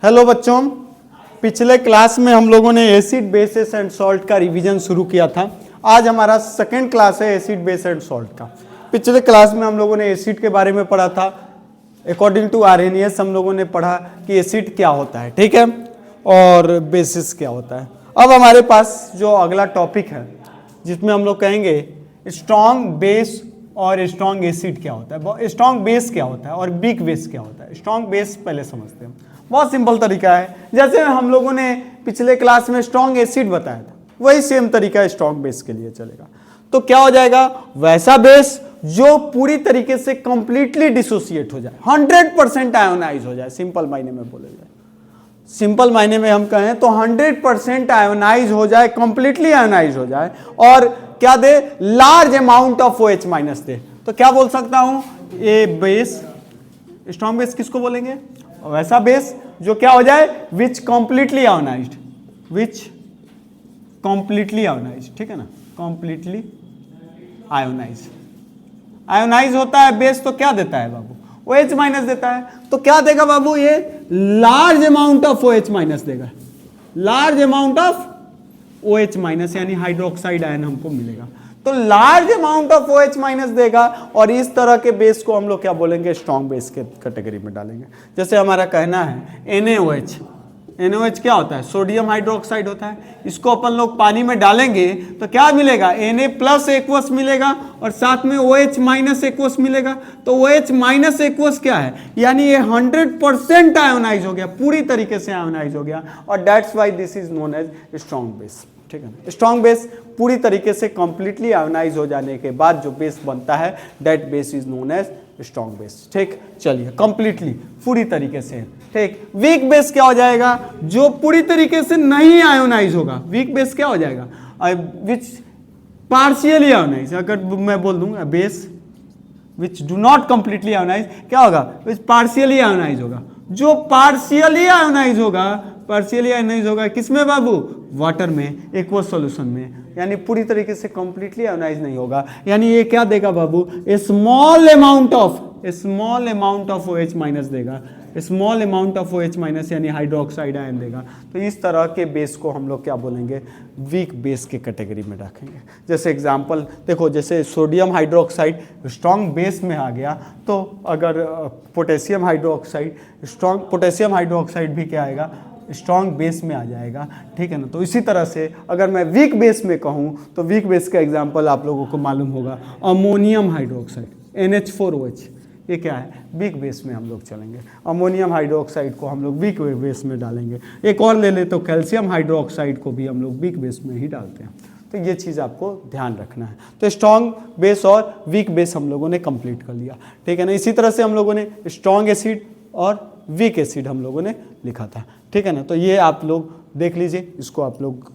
Hello बच्चों, पिछले class में हम लोगों ने एसिड बेसिस एंड सॉल्ट का रिवीजन शुरू किया था। आज हमारा सेकंड क्लास है एसिड बेस एंड सॉल्ट का। पिछले क्लास में हम लोगों ने एसिड के बारे में पढ़ा था। अकॉर्डिंग टू आरएनएस हम लोगों ने पढ़ा कि एसिड क्या होता है, ठीक है, और बेसिस क्या होता है। अब हमारे पास जो अगला टॉपिक है जिसमें हम लोग कहेंगे स्ट्रॉन्ग बेस और स्ट्रॉन्ग एसिड क्या होता है, स्ट्रॉन्ग बेस क्या होता है और वीक बेस क्या होता है। स्ट्रॉन्ग बेस पहले समझते हैं। बहुत सिंपल तरीका है, जैसे हम लोगों ने पिछले क्लास में स्ट्रॉन्ग एसिड बताया था, वही सेम तरीका स्ट्रॉन्ग बेस के लिए चलेगा। तो क्या हो जाएगा, वैसा बेस जो पूरी तरीके से कंप्लीटली डिसोसिएट हो जाए, 100% आयोनाइज हो जाए। सिंपल मायने में बोले जाए, सिंपल मायने में हम कहें तो 100% आयोनाइज हो जाए, कंप्लीटली आयोनाइज हो जाए, और क्या दे, large amount of OH minus दे। तो क्या बोल सकता हूं, ए बेस, स्ट्रॉन्ग बेस किसको बोलेंगे, वैसा बेस जो क्या हो जाए, विच कंप्लीटली आयोनाइज्ड, विच कंप्लीटली आयोनाइज्ड, ठीक है ना, कंप्लीटली आयोनाइज। आयोनाइज होता है बेस तो क्या देता है बाबू, OH माइनस देता है। तो क्या देगा बाबू, ये large amount of OH minus देगा, large amount of OH minus यानी हाइड्रोक्साइड आयन हमको मिलेगा। तो large amount of OH minus देगा, और इस तरह के बेस को हम लोग क्या बोलेंगे, स्ट्रॉन्ग बेस के कैटेगरी में डालेंगे। जैसे हमारा कहना है NaOH, NaOH क्या होता है, सोडियम हाइड्रोक्साइड होता है। इसको अपन लोग पानी में डालेंगे तो क्या मिलेगा, Na प्लस एक्वस मिलेगा और साथ में OH माइनस एक्वस मिलेगा। तो OH माइनस एक्वस क्या है, यानी ये 100% आयोनाइज हो गया, पूरी तरीके से आयोनाइज हो गया, और that's why this is known as strong base, ठीक है। स्ट्रॉन्ग बेस पूरी तरीके से कंप्लीटली आयोनाइज हो जाने के बाद जो बेस बनता है, that base is known as strong base, ठीक। चलिए, कंप्लीटली पूरी तरीके से, ठीक। वीक बेस क्या हो जाएगा, जो पूरी तरीके से नहीं आयोनाइज होगा। वीक बेस क्या हो जाएगा, विच पार्शियली आयोनाइज। अगर मैं बोल दूंगा base which do not completely ionise, क्या होगा, विच पार्शियली आयोनाइज होगा। जो पार्शियली आयोनाइज होगा, पार्शियली आयोनाइज होगा किसमें बाबू, वाटर में, एक्वस सॉल्यूशन में, यानी पूरी तरीके से कंप्लीटली आयोनाइज नहीं होगा। यानी ये क्या देगा बाबू, small amount of OH minus देगा, small amount of OH minus यानी हाइड्रोक्साइड आयन देगा। तो इस तरह के बेस को हम लोग क्या बोलेंगे, वीक बेस के कैटेगरी में रखेंगे। जैसे एग्जांपल देखो, जैसे सोडियम हाइड्रोक्साइड स्ट्रॉन्ग बेस में आ गया, तो अगर potassium hydroxide, strong potassium hydroxide भी क्या आएगा, स्ट्रॉन्ग बेस में आ जाएगा, ठीक है ना। तो इसी तरह से अगर मैं वीक बेस में कहूँ तो वीक बेस का एग्जांपल आप लोगों को मालूम होगा, अमोनियम हाइड्रोक्साइड NH4OH, ये क्या है, वीक बेस में हम लोग चलेंगे। अमोनियम हाइड्रोक्साइड को हम लोग वीक बेस में डालेंगे। एक और ले ले तो कैल्शियम हाइड्रोक्साइड को भी हम लोग वीक बेस में ही डालते हैं। तो ये चीज़ आपको ध्यान रखना है। तो स्ट्रॉन्ग बेस और वीक बेस हम लोगों ने कंप्लीट कर लिया, ठीक है ना। इसी तरह से हम लोगों ने स्ट्रॉन्ग एसिड और वीक एसिड हम लोगों ने लिखा था, ठीक है ना। तो ये आप लोग देख लीजिए, इसको आप लोग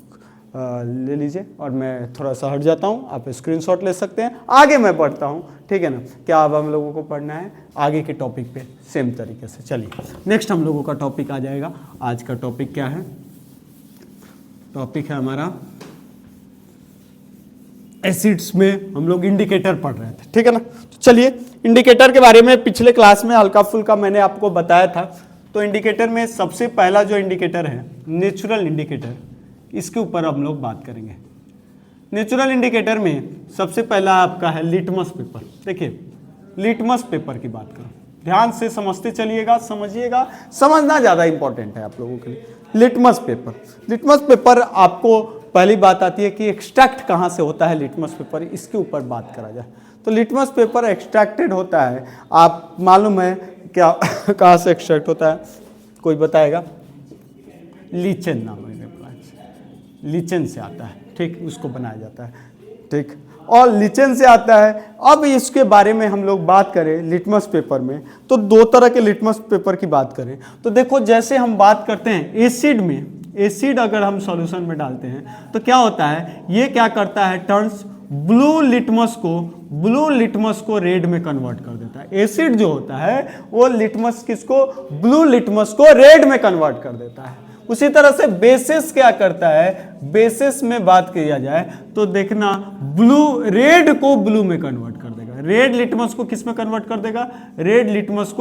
ले लीजिए, और मैं थोड़ा सा हट जाता हूँ, आप स्क्रीनशॉट ले सकते हैं। आगे मैं पढ़ता हूँ, ठीक है ना। क्या अब हम लोगों को पढ़ना है आगे के टॉपिक पे सेम तरीके से। चलिए, नेक्स्ट हम लोगों का टॉपिक आ जाएगा। आज का टॉपिक क्या है, टॉपिक है हमारा एसिड्स में हम लोग इंडिकेटर पढ़ रहे थे, ठीक है ना। तो चलिए, इंडिकेटर के बारे में पिछले क्लास में हल्का फुल्का मैंने आपको बताया था। तो इंडिकेटर में सबसे पहला जो इंडिकेटर है, नेचुरल इंडिकेटर, इसके ऊपर हम लोग बात करेंगे। नेचुरल इंडिकेटर में सबसे पहला आपका है लिटमस पेपर। देखिए, लिटमस पेपर की बात करो, ध्यान से समझते चलिएगा, समझिएगा, समझना ज़्यादा इंपॉर्टेंट है आप लोगों के लिए। लिटमस पेपर, लिटमस पेपर आपको पहली बात आती है कि एक्सट्रैक्ट कहाँ से होता है लिटमस पेपर, इसके ऊपर बात करा जाए तो लिटमस पेपर एक्सट्रैक्टेड होता है, आप मालूम है क्या कहाँ से एक्सट्रैक्ट होता है, कोई बताएगा, लीचेन नाम है, लीचेन से आता है, ठीक, उसको बनाया जाता है, ठीक, और लीचेन से आता है। अब इसके बारे में हम लोग बात करें लिटमस पेपर में, तो दो तरह के लिटमस पेपर की बात करें तो देखो, जैसे हम बात करते हैं एसिड में, एसिड अगर हम सॉल्यूशन में डालते हैं तो क्या होता है, ये क्या करता है, टर्न्स ब्लू लिटमस को रेड में कन्वर्ट कर देता है। एसिड जो होता है वो लिटमस किसको, ब्लू लिटमस को रेड में कन्वर्ट कर देता है। उसी तरह से बेसिस क्या करता है, बेसिस में बात किया जाए तो देखना, ब्लू रेड को ब्लू में कन्वर्ट कर देगा, रेड लिटमस को किस में कन्वर्ट कर देगा, रेड लिटमस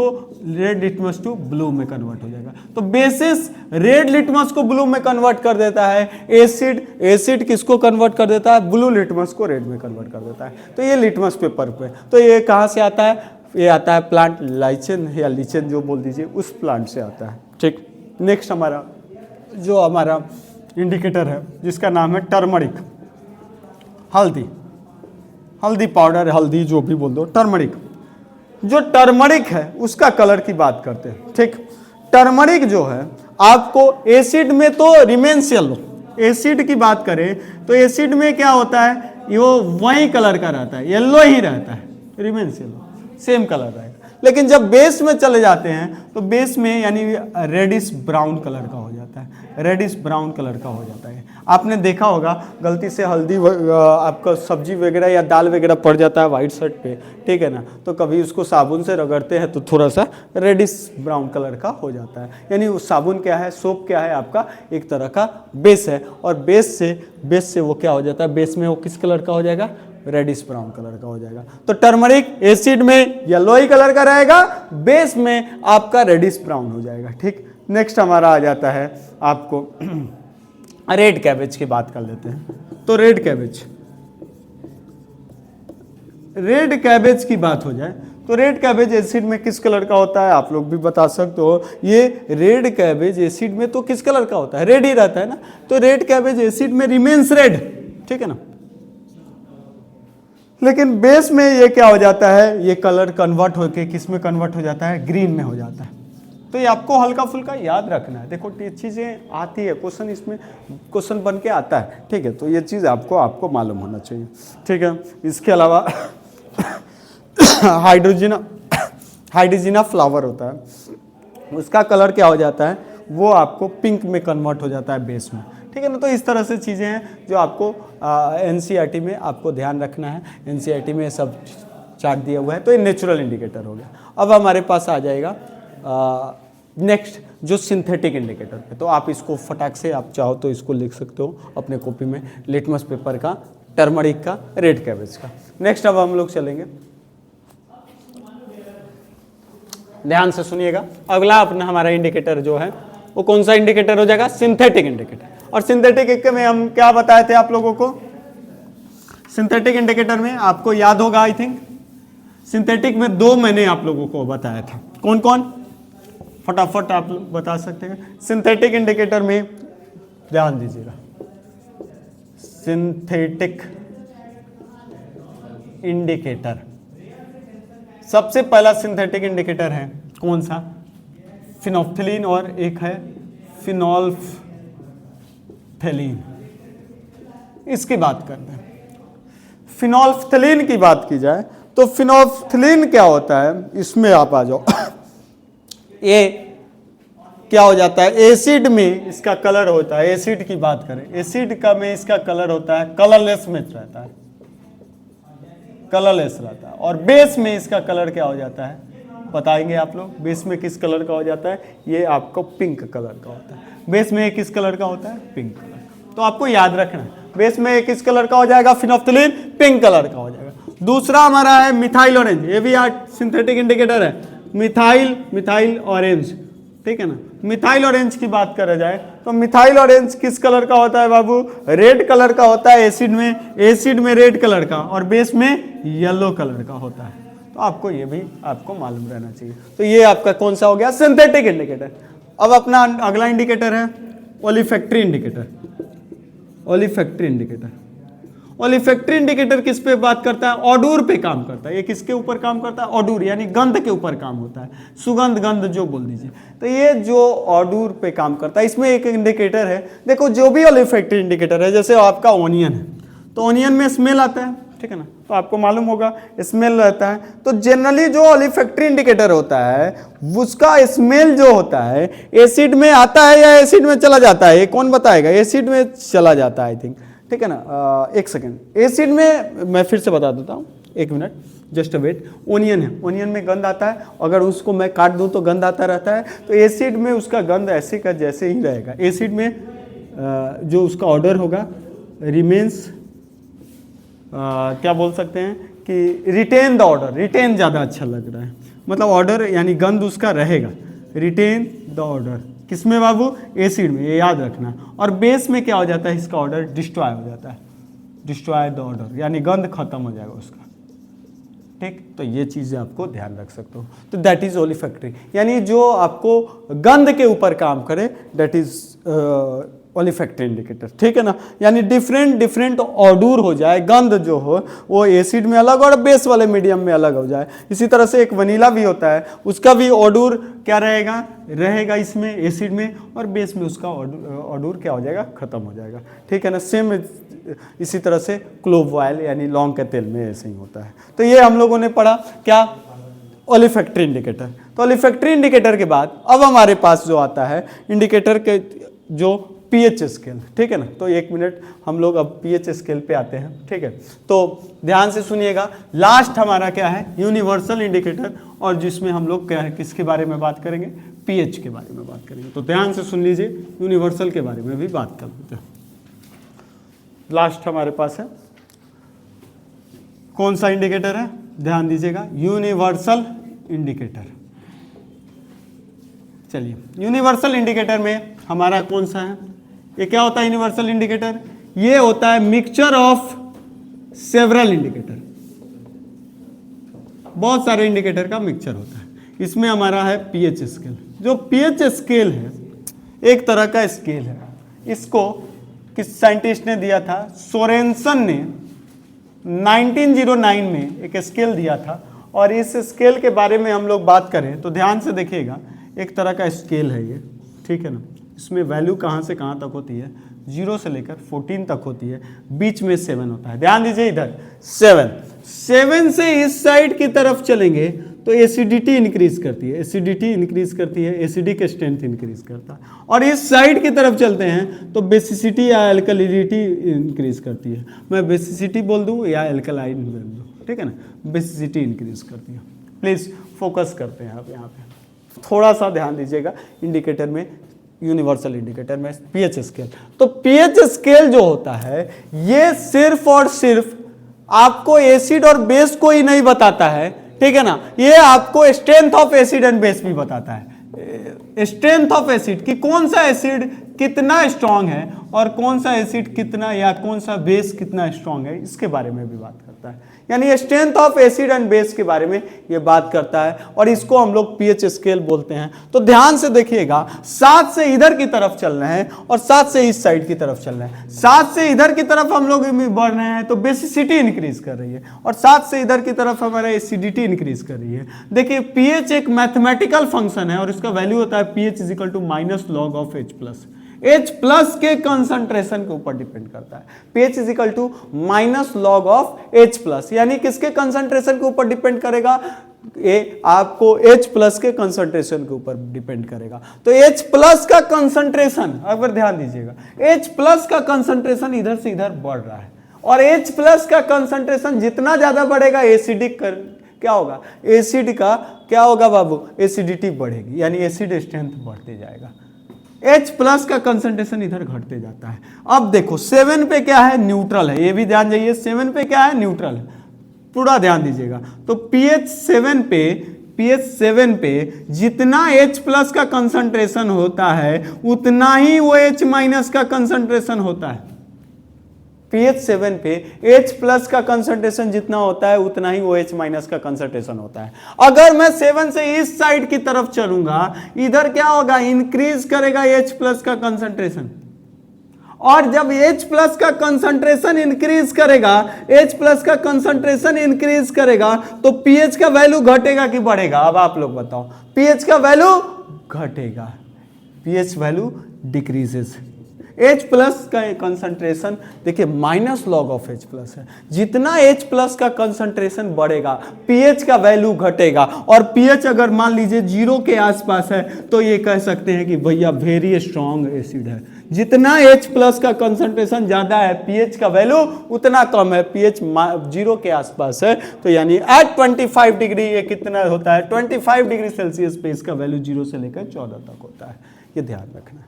टू ब्लू में कन्वर्ट हो जाएगा। तो बेसिस रेड लिटमस को ब्लू में कन्वर्ट कर देता है, एसिड किसको कन्वर्ट कर देता है, ब्लू लिटमस को रेड में कन्वर्ट कर देता है। तो ये लिटमस पेपर पे, तो ये कहाँ से आता है, ये आता है प्लांट लाइचेन या लीचेन जो बोल दीजिए, उस प्लांट से आता है। ठीक, नेक्स्ट हमारा इंडिकेटर है जिसका नाम है टर्मरिक, हल्दी पाउडर, हल्दी जो भी बोल दो, टर्मरिक। जो टर्मरिक है उसका कलर की बात करते हैं। ठीक, टर्मरिक जो है आपको एसिड में तो रिमेन्स येलो, एसिड की बात करें तो एसिड में क्या होता है, वो वही कलर का रहता है, येलो ही रहता है, रिमेन्स येलो, सेम कलर रहेगा। लेकिन जब बेस में चले जाते हैं तो बेस में यानी रेडिश ब्राउन कलर का हो जाता है, रेडिश ब्राउन कलर का हो जाता है। आपने देखा होगा गलती से हल्दी आपका सब्जी वगैरह या दाल वगैरह पड़ जाता है वाइट शर्ट पे, ठीक है ना, तो कभी उसको साबुन से रगड़ते हैं तो थोड़ा सा रेडिश ब्राउन कलर का हो जाता है। यानी वो साबुन क्या है, सोप क्या है, आपका एक तरह का बेस है, और बेस से वो क्या हो जाता है, बेस में वो किस कलर का हो जाएगा, रेडिश ब्राउन कलर का हो जाएगा। तो टर्मरिक एसिड में येलोई कलर का रहेगा, बेस में आपका रेडिश ब्राउन हो जाएगा। ठीक, नेक्स्ट हमारा आ जाता है आपको रेड कैबेज की बात कर लेते हैं। तो रेड कैबेज की बात हो जाए तो रेड कैबेज एसिड में किस कलर का होता है, आप लोग भी बता सकते हो। ये रेड कैबेज एसिड में तो किस कलर का होता है, रेड ही रहता है ना। तो रेड कैबेज एसिड में रिमेन्स रेड, ठीक है ना, लेकिन बेस में ये क्या हो जाता है, ये कलर कन्वर्ट होके किस में कन्वर्ट हो जाता है, ग्रीन में हो जाता है। तो ये आपको हल्का फुल्का याद रखना है। देखो ये चीज़ें आती है, क्वेश्चन इसमें क्वेश्चन बन के आता है, ठीक है। तो ये चीज़ आपको मालूम होना चाहिए, ठीक है। इसके अलावा हाइड्रोजिना फ्लावर होता है, उसका कलर क्या हो जाता है, वो आपको पिंक में कन्वर्ट हो जाता है बेस में, ठीक है ना। तो इस तरह से चीज़ें हैं जो आपको एनसीईआरटी में आपको ध्यान रखना है। एनसीईआरटी में सब चार्ट दिया हुआ है। तो ये नेचुरल इंडिकेटर हो गया। अब हमारे पास आ जाएगा नेक्स्ट जो सिंथेटिक इंडिकेटर है। तो आप इसको फटाक से आप चाहो तो इसको लिख सकते हो अपने कॉपी में, लिटमस पेपर का, टर्मरिक का, रेड कैबेज का। नेक्स्ट अब हम लोग चलेंगे, ध्यान से सुनिएगा। अगला अपना हमारा इंडिकेटर जो है वो कौन सा इंडिकेटर हो जाएगा, सिंथेटिक इंडिकेटर। और सिंथेटिक में हम क्या बताए थे आप लोगों को, सिंथेटिक इंडिकेटर में आपको याद होगा, आई थिंक सिंथेटिक में दो मैंने आप लोगों को बताया था। कौन कौन, फटाफट आप लोग बता सकते हैं। सिंथेटिक इंडिकेटर में ध्यान दीजिएगा, सिंथेटिक इंडिकेटर, सबसे पहला सिंथेटिक इंडिकेटर है कौन सा, फिनोल्फ्थलीन, और एक है फिनोल्फ्थलीन। इसकी बात करते हैं। फिनोल्फ्थलीन की बात की जाए तो फिनोल्फ्थलीन क्या होता है, इसमें आप आ जाओ। ये क्या हो जाता है, एसिड में इसका कलर होता है, एसिड की बात करें, एसिड का में इसका कलर होता है कलरलेस में रहता है, कलरलेस रहता है। और बेस में इसका कलर क्या हो जाता है, बताएंगे आप लोग। बेस में किस कलर का हो जाता है, ये आपको पिंक कलर का होता है। बेस में किस कलर का होता है, पिंक कलर। तो आपको याद रखना है, बेस में किस कलर का हो जाएगा, फिनोल्फ्थलीन, पिंक कलर का हो जाएगा। दूसरा हमारा है मिथाइल ऑरेंज, ये भी सिंथेटिक इंडिकेटर है, मिथाइल ऑरेंज, ठीक है ना। मिथाइल ऑरेंज की बात करा जाए तो मिथाइल ऑरेंज किस कलर का होता है बाबू, रेड कलर का होता है एसिड में रेड कलर का, और बेस में येलो कलर का होता है। तो आपको ये भी आपको मालूम रहना चाहिए। तो ये आपका कौन सा हो गया, सिंथेटिक इंडिकेटर। अब अपना अगला इंडिकेटर है ओलिफैक्टरी इंडिकेटर। ओलिफैक्टरी इंडिकेटर किस पे बात करता है, ऑडूर पे काम करता है। ये किसके ऊपर काम करता है, ऑडूर, यानी गंध के ऊपर काम होता है, सुगंध गंध जो बोल दीजिए। तो ये जो ऑडूर पे काम करता है, इसमें एक इंडिकेटर है। देखो जो भी ओलिफैक्टरी इंडिकेटर है, जैसे आपका ओनियन है तो ओनियन में स्मेल आता है, ठीक है ना, तो आपको मालूम होगा स्मेल रहता है। तो जनरली जो ओलिफैक्टरी इंडिकेटर होता है उसका स्मेल जो होता है एसिड में आता है या एसिड में चला जाता है, ये कौन बताएगा, एसिड में चला जाता है आई थिंक, ठीक है ना। एक सेकेंड, एसिड में मैं फिर से बता देता हूँ, एक मिनट, जस्ट वेट। ओनियन है, ओनियन में गंध आता है, अगर उसको मैं काट दूं तो गंध आता रहता है। तो एसिड में उसका गंध ऐसे का जैसे ही रहेगा। एसिड में जो उसका ऑर्डर होगा रिमेन्स क्या बोल सकते हैं कि रिटेन द ऑर्डर, रिटेन ज़्यादा अच्छा लग रहा है, मतलब ऑर्डर यानी गंध उसका रहेगा, रिटेन द ऑर्डर किसमें बाबू, एसिड में, ये याद रखना। और बेस में क्या हो जाता है, इसका ऑर्डर डिस्ट्रॉय हो जाता है, डिस्ट्रॉय द ऑर्डर यानी गंध खत्म हो जाएगा उसका, ठीक। तो ये चीज़ें आपको ध्यान रख सकते हो। तो दैट इज ओलिफैक्टरी, यानी जो आपको गंध के ऊपर काम करे, दैट इज ओलिफैक्टरी इंडिकेटर, ठीक है ना। यानी डिफरेंट ऑडूर हो जाए, गंध जो हो वो एसिड में अलग और बेस वाले मीडियम में अलग हो जाए। इसी तरह से एक वनीला भी होता है, उसका भी ऑडूर क्या रहेगा इसमें एसिड में, और बेस में उसका ऑडूर क्या हो जाएगा, खत्म हो जाएगा, ठीक है ना। सेम इसी तरह से क्लोव ऑयल यानी लौंग के तेल में ऐसे ही होता है। तो ये हम लोगों ने पढ़ा क्या, ओलिफैक्टरी इंडिकेटर। तो ओलिफैक्टरी इंडिकेटर के बाद अब हमारे पास जो आता है इंडिकेटर के जो पीएच स्केल, ठीक है ना। तो 1 मिनट हम लोग अब पीएच स्केल पे आते हैं, ठीक है। तो ध्यान से सुनिएगा, लास्ट हमारा क्या है, यूनिवर्सल इंडिकेटर, और जिसमें हम लोग क्या है, किसके बारे में बात करेंगे, पीएच के बारे में बात करेंगे। तो ध्यान से सुन लीजिए, यूनिवर्सल के बारे में भी बात कर लेते हैं। लास्ट हमारे पास है कौन सा इंडिकेटर है, ध्यान दीजिएगा, यूनिवर्सल इंडिकेटर। चलिए, यूनिवर्सल इंडिकेटर में हमारा कौन सा है, ये क्या होता है यूनिवर्सल इंडिकेटर, ये होता है मिक्सचर ऑफ सेवरल इंडिकेटर, बहुत सारे इंडिकेटर का मिक्सचर होता है। इसमें हमारा है पीएच स्केल। जो पीएच स्केल है एक तरह का स्केल है, इसको किस साइंटिस्ट ने दिया था, सोरेनसन ने 1909 में एक स्केल दिया था। और इस स्केल के बारे में हम लोग बात करें तो ध्यान से देखिएगा, एक तरह का स्केल है ये, ठीक है ना। इसमें वैल्यू कहाँ से कहाँ तक होती है, 0 से लेकर 14 तक होती है, बीच में 7 होता है। ध्यान दीजिए इधर 7 से इस साइड की तरफ चलेंगे तो एसिडिटी इंक्रीज करती है, एसिडिटी इंक्रीज करती है, एसिडिक स्ट्रेंथ इंक्रीज करता है। और इस साइड की तरफ चलते हैं तो बेसिसिटी या अल्कलिनिटी इंक्रीज करती है। मैं बेसिसिटी बोल दूँ या अल्कलाइन बोल दूँ, ठीक है ना, बेसिसिटी इंक्रीज करती है। प्लीज़ फोकस करते हैं आप यहाँ पे, थोड़ा सा ध्यान दीजिएगा इंडिकेटर में, यूनिवर्सल इंडिकेटर में पीएच स्केल। तो पीएच स्केल जो होता है ये सिर्फ और सिर्फ आपको एसिड और बेस को ही नहीं बताता है, ठीक है ना, ये आपको strength of acid and base भी बताता है। स्ट्रेंथ ऑफ एसिड कि कौन सा एसिड कितना स्ट्रांग है और कौन सा एसिड कितना या कौन सा बेस कितना स्ट्रांग है, इसके बारे में भी बात करता है। यानी strength of acid and base के बारे में ये बात करता है, और इसको हम लोग पीएच स्केल बोलते हैं। तो ध्यान से देखिएगा, 7 से इधर की तरफ चलना है और 7 से इस साइड की तरफ चलना है। 7 से इधर की तरफ हम लोग बढ़ रहे हैं तो बेसिसिटी इंक्रीज कर रही है, और 7 से इधर की तरफ हमारा एसिडिटी इंक्रीज कर रही है। देखिए पीएच एक मैथमेटिकल फंक्शन है और इसका वैल्यू होता है pH is equal to minus log of H+। H plus के कंसंट्रेशन के ऊपर डिपेंड करता है। pH is equal to minus log of H plus, यानी किसके कंसंट्रेशन के ऊपर डिपेंड करेगा, ये आपको H प्लस के कंसंट्रेशन के ऊपर डिपेंड करेगा। तो H प्लस का कंसंट्रेशन, अगर ध्यान दीजिएगा, H प्लस का कंसंट्रेशन इधर से इधर बढ़ रहा है, और H प्लस का कंसंट्रेशन जितना ज्यादा बढ़ेगा एसिडिक क्या होगा, एसिड का क्या होगा बाबू, एसिडिटी बढ़ेगी, यानी एसिड स्ट्रेंथ बढ़ते जाएगा। H प्लस का कंसंट्रेशन इधर घटते जाता है। अब देखो 7 पे क्या है, न्यूट्रल है, ये भी ध्यान जाइए, 7 पे क्या है, न्यूट्रल है, पूरा ध्यान दीजिएगा। तो pH 7 पे जितना H प्लस का कंसंट्रेशन होता है उतना ही वो H माइनस का कंसंट्रेशन होता है। pH 7 पे H प्लस का कंसंट्रेशन जितना होता है उतना ही वो H माइनस का कंसंट्रेशन होता है। अगर मैं 7 से इस साइड की तरफ चलूंगा, इधर क्या होगा, इंक्रीज करेगा H प्लस का कंसंट्रेशन, और जब H प्लस का कंसंट्रेशन इंक्रीज करेगा, H प्लस का कंसंट्रेशन इंक्रीज करेगा तो pH का वैल्यू घटेगा कि बढ़ेगा, अब आप लोग बताओ। pH का वैल्यू घटेगा, pH value decreases. H plus का कंसंट्रेशन देखिए minus log of H plus है, जितना H प्लस का कंसंट्रेशन बढ़ेगा pH का वैल्यू घटेगा, और pH अगर मान लीजिए 0 के आसपास है तो ये कह सकते हैं कि भैया वेरी स्ट्रॉन्ग एसिड है। जितना H प्लस का कंसंट्रेशन ज्यादा है pH का वैल्यू उतना कम है, pH 0 के आसपास है, तो यानी एट 25 डिग्री ये कितना होता है, 25 डिग्री सेल्सियस पे इसका वैल्यू 0 से लेकर 14 तक होता है। ये ध्यान रखना है,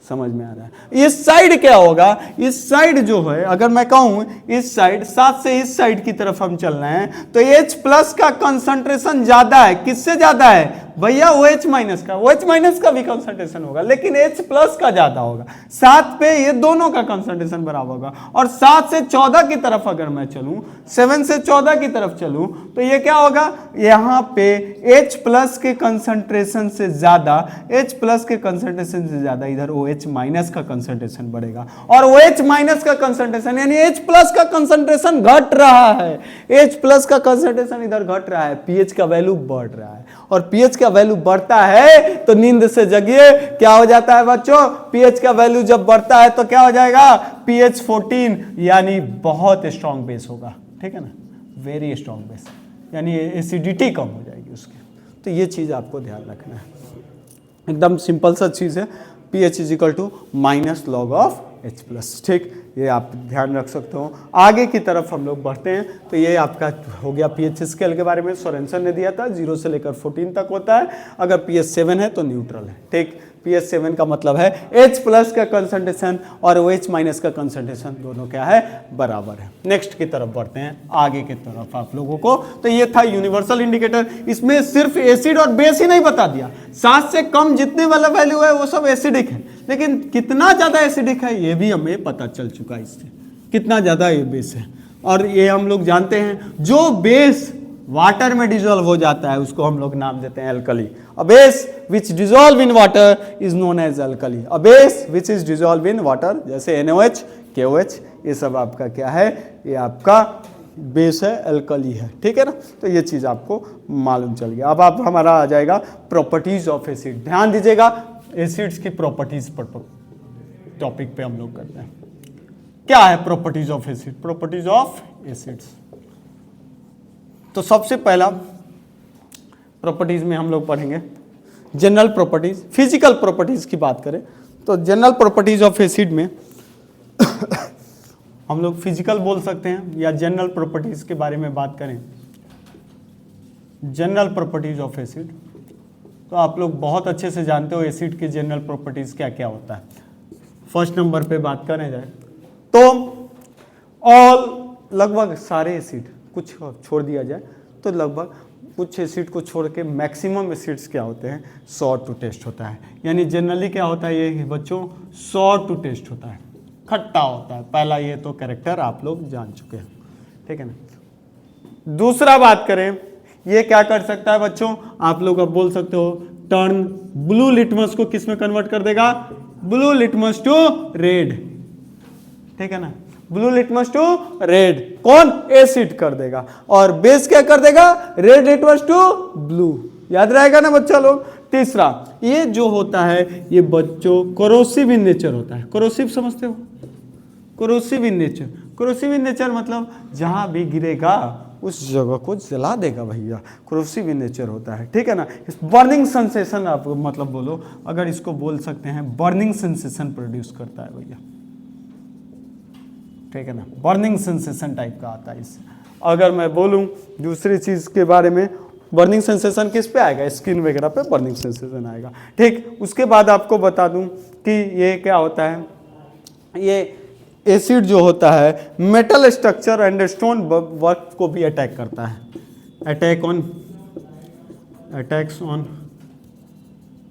समझ में आ रहा है। इस साइड क्या होगा, इस साइड जो है अगर मैं कहूं इस साइड 7 से इस साइड की तरफ हम चल रहे हैं तो H प्लस का कंसंट्रेशन ज्यादा है। किससे ज्यादा है भैया, OH माइनस का। OH माइनस का भी कंसंट्रेशन होगा लेकिन H प्लस का ज्यादा होगा। 7 पे ये दोनों का कंसंट्रेशन बराबर होगा। और 7 से 14 की तरफ अगर मैं चलूं, 7 से 14 की तरफ चलूं तो ये क्या होगा, यहां पे H प्लस के कंसंट्रेशन से ज्यादा, H प्लस के कंसंट्रेशन से ज्यादा इधर OH माइनस का कंसंट्रेशन बढ़ेगा। और OH माइनस का कंसंट्रेशन यानी H प्लस का कंसंट्रेशन घट रहा है, H प्लस का कंसंट्रेशन इधर घट रहा है, pH का वैल्यू बढ़ रहा है। और pH का वैल्यू बढ़ता है तो नींद से जगिए, क्या हो जाता है बच्चों, pH का वैल्यू जब बढ़ता है तो क्या हो जाएगा, pH 14 यानी बहुत स्ट्रॉन्ग बेस होगा, ठीक है ना, वेरी स्ट्रॉन्ग बेस, यानी एसिडिटी कम हो जाएगी उसकी। तो ये चीज आपको ध्यान रखना है, एकदम सिंपल सा चीज है, pH is equal to minus log of H plus, ठीक, ये आप ध्यान रख सकते हो। आगे की तरफ हम लोग बढ़ते हैं तो ये आपका हो गया pH स्केल के बारे में, सोरेंसन ने दिया था 0 से लेकर 14 तक होता है। अगर pH 7 है तो न्यूट्रल है, ठीक। pH 7 का मतलब है H प्लस का कंसंट्रेशन और OH माइनस का कंसंट्रेशन दोनों क्या है, बराबर है। नेक्स्ट की तरफ बढ़ते हैं, आगे की तरफ आप लोगों को। तो ये था यूनिवर्सल इंडिकेटर, इसमें सिर्फ एसिड और बेस ही नहीं बता दिया, 7 से कम जितने वाला वैल्यू है वो सब एसिडिक है, लेकिन कितना ज्यादा एसिडिक है ये भी हमें पता चल चुका है इससे, कितना ज्यादा ये बेस है। और ये हम लोग जानते हैं जो बेस वाटर में डिजोल्व हो जाता है उसको हम लोग नाम देते हैं alkali. A base which dissolve in water is known as alkali. A base which is dissolve in water, जैसे NaOH, KOH, ये सब आपका क्या है, ये आपका बेस है, एल्कली है, ठीक है ना। तो ये चीज आपको मालूम चल गया। अब आप हमारा आ जाएगा प्रॉपर्टीज ऑफ एसिड। ध्यान दीजिएगा, एसिड्स की प्रॉपर्टीज पर टॉपिक पे हम लोग करते हैं। क्या है properties of acid, properties of acids. तो सबसे पहला प्रॉपर्टीज में हम लोग पढ़ेंगे जनरल प्रॉपर्टीज। फिजिकल प्रॉपर्टीज की बात करें तो जनरल प्रॉपर्टीज ऑफ एसिड में हम लोग फिजिकल बोल सकते हैं या जनरल प्रॉपर्टीज के बारे में बात करें, जनरल प्रॉपर्टीज ऑफ एसिड, तो आप लोग बहुत अच्छे से जानते हो एसिड की जनरल प्रॉपर्टीज क्या क्या होता है। फर्स्ट नंबर पे बात करें जाए तो लगभग सारे एसिड, कुछ छोड़ दिया जाए तो लगभग कुछ एसिड को छोड़ के मैक्सिमम एसिड्स क्या होते हैं, सॉर टू टेस्ट होता है। यानी जनरली क्या होता है ये बच्चों, सॉर टू टेस्ट होता है, खट्टा होता है। पहला ये तो कैरेक्टर आप लोग जान चुके हैं, ठीक है ना। दूसरा बात करें, ये क्या कर सकता है बच्चों, आप लोग अब बोल सकते हो टर्न ब्लू लिटमस को किस में कन्वर्ट कर देगा, ब्लू लिटमस टू रेड, ठीक है ना, ब्लू लिटमस टू रेड, कौन, एसिड कर देगा। और बेस क्या कर देगा, रेड लिटमस टू ब्लू, याद रहेगा ना बच्चा लोग। तीसरा, ये जो होता है ये बच्चों कोरोसिव इन नेचर होता है। कोरोसिव समझते हो, corrosive in nature, corrosive in nature मतलब जहां भी गिरेगा उस जगह को जला देगा भैया, कोरोसिव इन नेचर होता है, ठीक है ना। बर्निंग सेंसेशन आप मतलब बोलो, अगर इसको बोल सकते हैं बर्निंग सेंसेशन प्रोड्यूस करता है भैया, ठीक है ना, बर्निंग सेंसेशन टाइप का आता है इससे। अगर मैं बोलूं दूसरी चीज के बारे में, बर्निंग सेंसेशन किस पे आएगा, स्किन वगैरह पे बर्निंग सेंसेशन आएगा, ठीक। उसके बाद आपको बता दूं कि ये क्या होता है, ये एसिड जो होता है metal structure and stone work को भी अटैक करता है, attacks on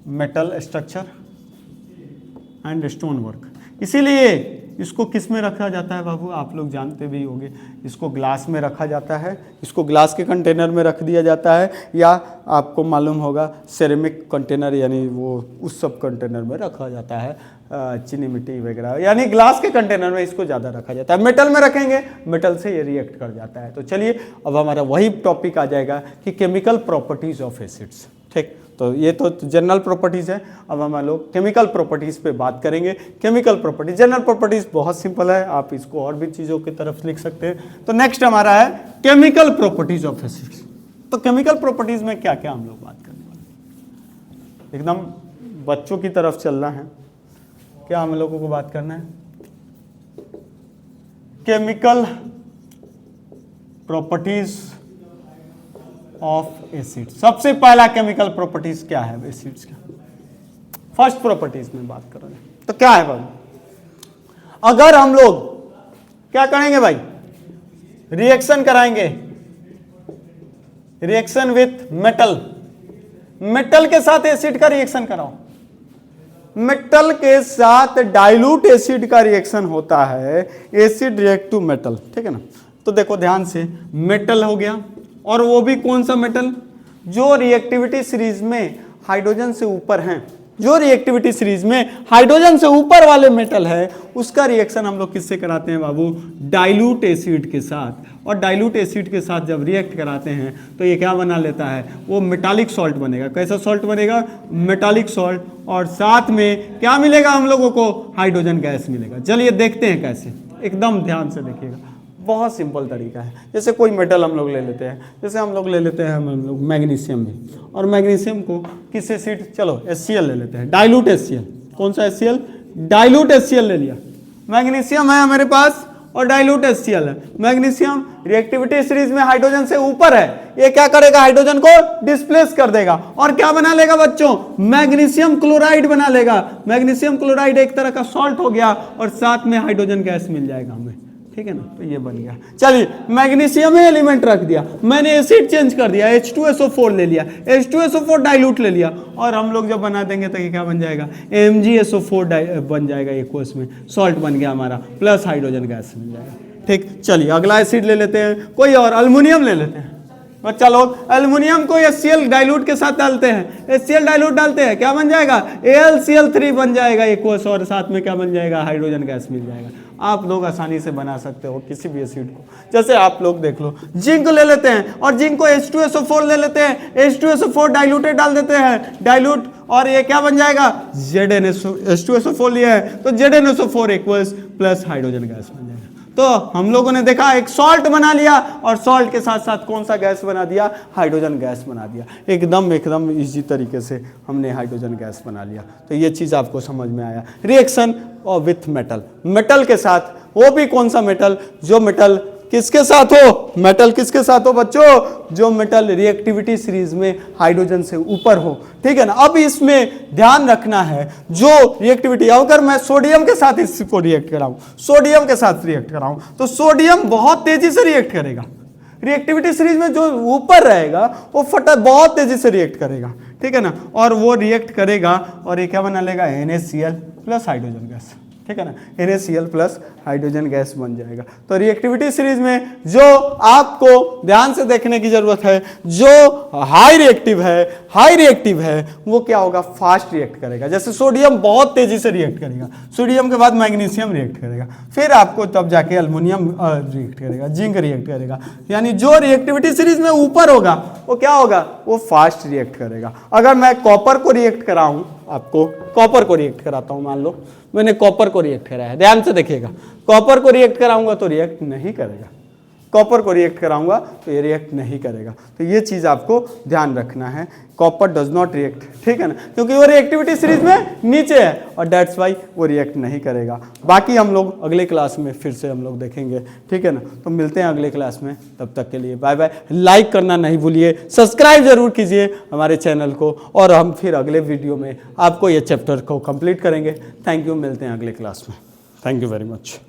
metal structure and stone work. इसीलिए इसको किस में रखा जाता है बाबू, आप लोग जानते भी होंगे, इसको ग्लास में रखा जाता है, इसको ग्लास के कंटेनर में रख दिया जाता है, या आपको मालूम होगा सेरेमिक कंटेनर यानी वो उस सब कंटेनर में रखा जाता है, चीनी मिट्टी वगैरह, यानी ग्लास के कंटेनर में इसको ज़्यादा रखा जाता है। मेटल में रखेंगे, मेटल से ये रिएक्ट कर जाता है। तो चलिए अब हमारा वही टॉपिक आ जाएगा कि केमिकल प्रॉपर्टीज ऑफ एसिड्स, ठीक। तो ये तो जनरल प्रॉपर्टीज है, अब हम लोग केमिकल प्रॉपर्टीज पे बात करेंगे। केमिकल प्रॉपर्टीज, जनरल प्रॉपर्टीज बहुत सिंपल है, आप इसको और भी चीज़ों की तरफ लिख सकते हैं। तो नेक्स्ट हमारा है केमिकल प्रॉपर्टीज ऑफ एसिड्स। तो केमिकल प्रॉपर्टीज में क्या क्या हम लोग बात करने वाले, एकदम बच्चों की तरफ चलना है, क्या हम लोगों को बात करना है, केमिकल प्रॉपर्टीज ऑफ एसिड। सबसे पहला केमिकल प्रॉपर्टीज क्या है एसिड्स का, फर्स्ट प्रॉपर्टीज में बात करोगे तो क्या है भाई, अगर हम लोग क्या करेंगे भाई, रिएक्शन कराएंगे, रिएक्शन विथ मेटल, मेटल के साथ एसिड का रिएक्शन कराओ, मेटल के साथ डाइल्यूट एसिड का रिएक्शन होता है, एसिड रिएक्ट टू मेटल, ठीक है ना। तो देखो ध्यान से, मेटल हो गया, और वो भी कौन सा मेटल, जो रिएक्टिविटी सीरीज में हाइड्रोजन से ऊपर हैं, जो रिएक्टिविटी सीरीज में हाइड्रोजन से ऊपर वाले मेटल है, उसका रिएक्शन हम लोग किससे कराते हैं बाबू, डाइल्यूट एसिड के साथ। और डाइल्यूट एसिड के साथ जब रिएक्ट कराते हैं तो ये क्या बना लेता है, वो मेटालिक सॉल्ट बनेगा। कैसा सॉल्ट बनेगा, मेटालिक सॉल्ट, और साथ में क्या मिलेगा हम लोगों को, हाइड्रोजन गैस मिलेगा। चलिए देखते हैं कैसे, एकदम ध्यान से देखिएगा, बहुत सिंपल तरीका है। जैसे कोई मेटल हम लोग ले लेते हैं, जैसे हम लोग ले लेते हैं हम लोग मैग्नीशियम भी, और मैग्नीशियम को किस एसिड, चलो HCl ले लेते हैं, डाइल्यूट HCl, कौन सा HCl, डाइल्यूट HCl ले लिया, मैग्नीशियम है हमारे पास और डाइल्यूट HCl है। मैग्नीशियम रिएक्टिविटी सीरीज में हाइड्रोजन से ऊपर है, ये क्या करेगा, हाइड्रोजन को डिस्प्लेस कर देगा और क्या बना लेगा बच्चों, मैग्नीशियम क्लोराइड बना लेगा। मैग्नीशियम क्लोराइड एक तरह का सॉल्ट हो गया और साथ में हाइड्रोजन गैस मिल जाएगा हमें, ठीक है ना। तो ये बन गया, चलिए मैग्नीशियम में एलिमेंट रख दिया, मैंने एसिड चेंज कर दिया, H2SO4 ले लिया, H2SO4 डाइल्यूट ले लिया, और हम लोग जब बना देंगे तो ये क्या बन जाएगा, MgSO4 बन जाएगा, एक्वस में सॉल्ट बन गया हमारा, प्लस हाइड्रोजन गैस मिल जाएगा। ठीक, चलिए अगला एसिड ले लेते हैं, कोई और, अल्युमिनियम ले लेते हैं। बच्चा लोग अल्युमिनियम को HCl डाइल्यूट के साथ डालते हैं, HCl डाइल्यूट डालते हैं, क्या बन जाएगा, AlCl3 बन जाएगा एक्वस, और साथ में क्या बन जाएगा, हाइड्रोजन गैस मिल जाएगा। आप लोग आसानी से बना सकते हो किसी भी एसिड को। जैसे आप लोग देख लो, जिंक ले लेते हैं और जिंक को H2SO4 ले लेते हैं, H2SO4 डाइल्यूटेड डाल देते हैं, डाइल्यूट, और ये क्या बन जाएगा, H2SO4 लिया है तो ZnSO4 equals plus hydrogen gas बन जाएगा। तो हम लोगों ने देखा एक सॉल्ट बना लिया और सॉल्ट के साथ साथ कौन सा गैस बना दिया, हाइड्रोजन गैस बना दिया। एकदम इजी तरीके से हमने हाइड्रोजन गैस बना लिया। तो ये चीज़ आपको समझ में आया, रिएक्शन और विथ मेटल, मेटल के साथ, वो भी कौन सा मेटल, जो मेटल किसके साथ हो, मेटल किसके साथ हो बच्चों, जो मेटल रिएक्टिविटी सीरीज में हाइड्रोजन से ऊपर हो, ठीक है ना। अब इसमें ध्यान रखना है, जो रिएक्टिविटी, अगर मैं सोडियम के साथ इसको रिएक्ट कराऊं, सोडियम के साथ रिएक्ट कराऊं, तो सोडियम बहुत तेजी से रिएक्ट करेगा, रिएक्टिविटी सीरीज में जो ऊपर रहेगा वो बहुत तेजी से रिएक्ट करेगा, ठीक है ना। और वो रिएक्ट करेगा और ये क्या बना लेगा, NaCl प्लस हाइड्रोजन गैस, ठीक है ना, NaCl प्लस हाइड्रोजन गैस बन जाएगा। तो रिएक्टिविटी सीरीज में जो आपको ध्यान से देखने की जरूरत है, जो हाई रिएक्टिव है वो क्या होगा, फास्ट रिएक्ट करेगा। जैसे सोडियम बहुत तेजी से रिएक्ट करेगा, सोडियम के बाद मैग्नीशियम रिएक्ट करेगा, फिर आपको तब जाके एल्युमिनियम रिएक्ट करेगा, जिंक रिएक्ट करेगा। यानी जो रिएक्टिविटी सीरीज में ऊपर होगा वो क्या होगा, वो फास्ट रिएक्ट करेगा। अगर मैं कॉपर को रिएक्ट कराऊं, आपको कॉपर को रिएक्ट कराता हूं, मान लो मैंने कॉपर को रिएक्ट कराया, ध्यान से देखिएगा, कॉपर को रिएक्ट कराऊंगा तो रिएक्ट नहीं करेगा, कॉपर को रिएक्ट कराऊंगा तो ये रिएक्ट नहीं करेगा। तो ये चीज़ आपको ध्यान रखना है, कॉपर डज नॉट रिएक्ट, ठीक है ना, क्योंकि वो रिएक्टिविटी सीरीज में नीचे है और दैट्स वाई वो रिएक्ट नहीं करेगा। बाकी हम लोग अगले क्लास में फिर से हम लोग देखेंगे, ठीक है ना। तो मिलते हैं अगले क्लास में, तब तक के लिए बाय बाय। लाइक करना नहीं भूलिए, सब्सक्राइब जरूर कीजिए हमारे चैनल को, और हम फिर अगले वीडियो में आपको ये चैप्टर को कंप्लीट करेंगे। थैंक यू, मिलते हैं अगले क्लास में। Thank you very much.